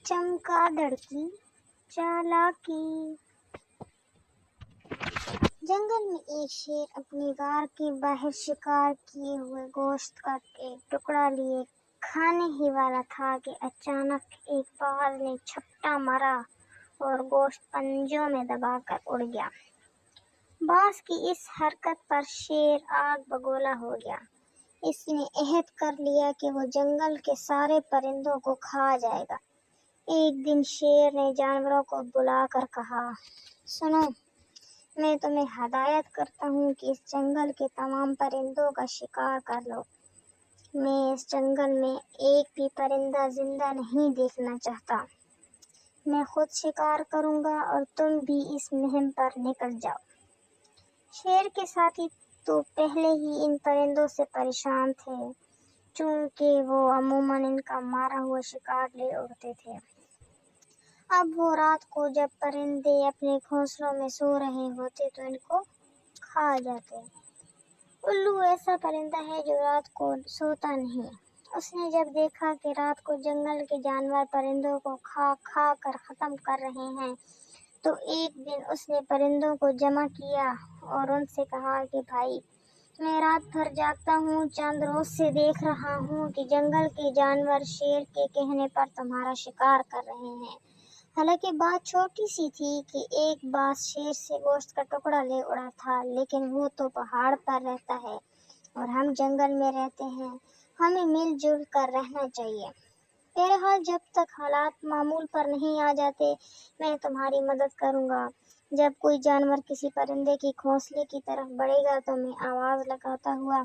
چمگادڑ کی چالاکی۔ جنگل میں ایک شیر اپنی غار کے باہر شکار کیے ہوئے گوشت کا ایک ٹکڑا لیے کھانے ہی والا تھا کہ اچانک ایک باز نے جھپٹا مارا اور گوشت پنجوں میں دبا کر اڑ گیا۔ باز کی اس حرکت پر شیر آگ بگولا ہو گیا۔ اس نے عہد کر لیا کہ وہ جنگل کے سارے پرندوں کو کھا جائے گا۔ ایک دن شیر نے جانوروں کو بلا کر کہا، سنو، میں تمہیں ہدایت کرتا ہوں کہ اس جنگل کے تمام پرندوں کا شکار کر لو۔ میں اس جنگل میں ایک بھی پرندہ زندہ نہیں دیکھنا چاہتا۔ میں خود شکار کروں گا اور تم بھی اس مہم پر نکل جاؤ۔ شیر کے ساتھی تو پہلے ہی ان پرندوں سے پریشان تھے، چونکہ وہ عموماً ان کا مارا ہوا شکار لے اڑتے تھے۔ اب وہ رات کو جب پرندے اپنے گھونسلوں میں سو رہے ہوتے تو ان کو کھا جاتے۔ الو ایسا پرندہ ہے جو رات کو سوتا نہیں۔ اس نے جب دیکھا کہ رات کو جنگل کے جانور پرندوں کو کھا کھا کر ختم کر رہے ہیں تو ایک دن اس نے پرندوں کو جمع کیا اور ان سے کہا کہ بھائی، میں رات بھر جاگتا ہوں، چند روز سے دیکھ رہا ہوں کہ جنگل کے جانور شیر کے کہنے پر تمہارا شکار کر رہے ہیں۔ حالانکہ بات چھوٹی سی تھی کہ ایک باز شیر سے گوشت کا ٹکڑا لے اڑا تھا، لیکن وہ تو پہاڑ پر رہتا ہے اور ہم جنگل میں رہتے ہیں۔ ہمیں مل جل کر رہنا چاہیے۔ بہرحال جب تک حالات معمول پر نہیں آ جاتے میں تمہاری مدد کروں گا۔ جب کوئی جانور کسی پرندے کے گھونسلے کی طرف بڑھے گا تو میں آواز لگاتا ہوا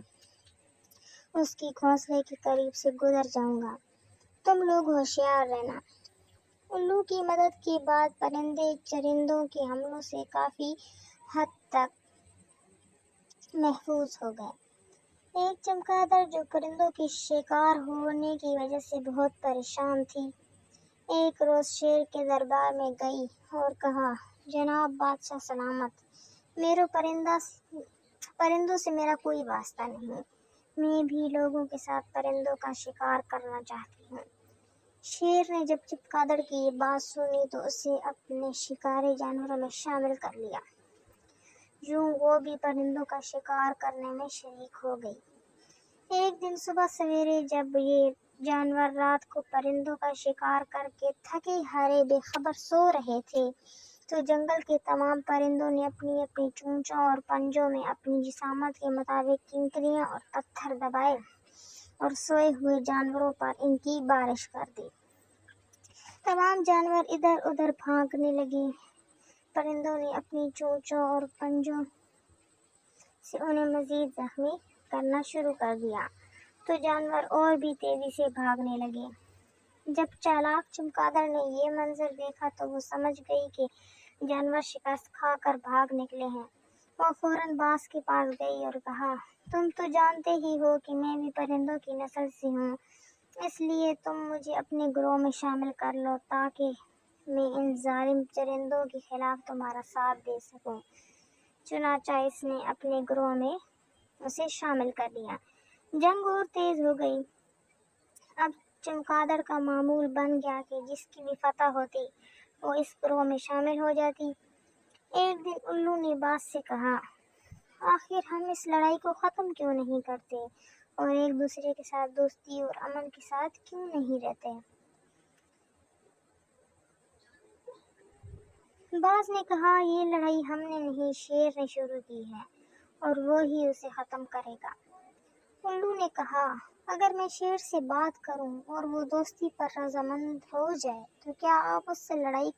اس کی گھونسلے کے قریب سے گزر جاؤں گا۔ تم لوگ ہوشیار رہنا۔ الو کی مدد کے بعد پرندے چرندوں کے حملوں سے کافی حد تک محفوظ ہو گئے۔ ایک چمگادڑ جو پرندوں کے شکار ہونے کی وجہ سے بہت پریشان تھی، ایک روز شیر کے دربار میں گئی اور کہا، جناب بادشاہ سلامت، پرندوں سے میرا کوئی واسطہ نہیں۔ میں بھی لوگوں کے ساتھ پرندوں کا شکار کرنا چاہتی ہوں۔ شیر نے جب چمگادڑ کی یہ بات سنی تو اسے اپنے شکاری جانوروں میں شامل کر لیا۔ یوں وہ بھی پرندوں کا شکار کرنے میں شریک ہو گئی۔ ایک دن صبح سویرے جب یہ جانور رات کو پرندوں کا شکار کر کے تھکے ہارے بے خبر سو رہے تھے تو جنگل کے تمام پرندوں نے اپنی اپنی چونچوں اور پنجوں میں اپنی جسامت کے مطابق کنکریاں اور پتھر دبائے اور سوئے ہوئے جانوروں پر ان کی بارش کر دی۔ تمام جانور ادھر ادھر بھاگنے لگے۔ پرندوں نے اپنی چونچوں اور پنجوں سے انہیں مزید زخمی کرنا شروع کر دیا تو جانور اور بھی تیزی سے بھاگنے لگے۔ جب چالاک چمگادڑ نے یہ منظر دیکھا تو وہ سمجھ گئی کہ جانور شکست کھا کر بھاگ نکلے ہیں۔ وہ فوراً باز کے پاس گئی اور کہا، تم تو جانتے ہی ہو کہ میں بھی پرندوں کی نسل سے ہوں، اس لیے تم مجھے اپنے گروہ میں شامل کر لو تاکہ میں ان ظالم چرندوں کے خلاف تمہارا ساتھ دے سکوں۔ چنانچہ اس نے اپنے گروہ میں اسے شامل کر لیا۔ جنگ اور تیز ہو گئی۔ اب چمگادڑ کا معمول بن گیا کہ جس کی بھی فتح ہوتی وہ اس گروہ میں شامل ہو جاتی۔ ایک دن الو نے باز سے کہا، آخر ہم اس لڑائی کو ختم کیوں نہیں کرتے اور ایک دوسرے کے ساتھ دوستی اور امن کے ساتھ کیوں نہیں رہتے؟ باز نے کہا، یہ لڑائی ہم نے نہیں، شیر نے شروع کی ہے اور وہ ہی اسے ختم کرے گا۔ الو نے کہا، اگر میں شیر سے بات کروں اور وہ دوستی پر رضامند ہو جائے تو کیا آپ اس سے لڑائی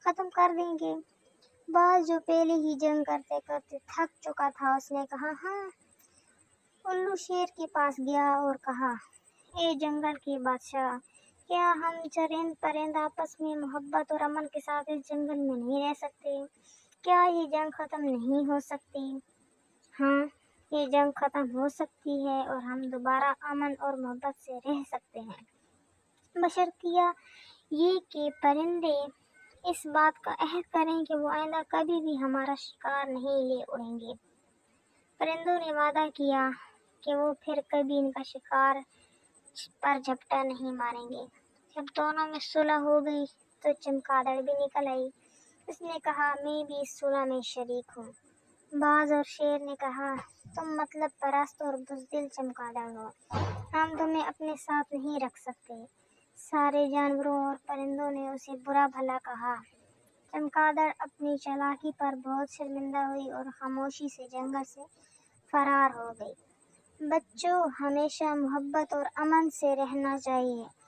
ختم کر دیں گے؟ باز جو پہلے ہی جنگ کرتے کرتے تھک چکا تھا اس نے کہا، ہاں۔ الو شیر کے پاس گیا اور کہا، اے جنگل کے بادشاہ، کیا ہم چرند پرند آپس میں محبت اور امن کے ساتھ اس جنگل میں نہیں رہ سکتے؟ کیا یہ جنگ ختم نہیں ہو سکتی؟ ہاں، یہ جنگ ختم ہو سکتی ہے اور ہم دوبارہ امن اور محبت سے رہ سکتے ہیں، بشرطیہ یہ کہ پرندے اس بات کا عہد کریں کہ وہ آئندہ کبھی بھی ہمارا شکار نہیں لے اڑیں گے۔ پرندوں نے وعدہ کیا کہ وہ پھر کبھی ان کا شکار پر جھپٹا نہیں ماریں گے۔ جب دونوں میں صلح ہو گئی تو چمگادڑ بھی نکل آئی۔ اس نے کہا میں بھی اس صلح میں شریک ہوں۔ باز اور شیر نے کہا تم مطلب پرست اور بزدل چمگادڑ ہو، ہم تمہیں اپنے ساتھ نہیں رکھ سکتے۔ سارے جانوروں اور پرندوں نے اسے برا بھلا کہا۔ چمگادڑ اپنی چالاکی پر بہت شرمندہ ہوئی اور خاموشی سے جنگل سے فرار ہو گئی۔ بچوں، ہمیشہ محبت اور امن سے رہنا چاہیے۔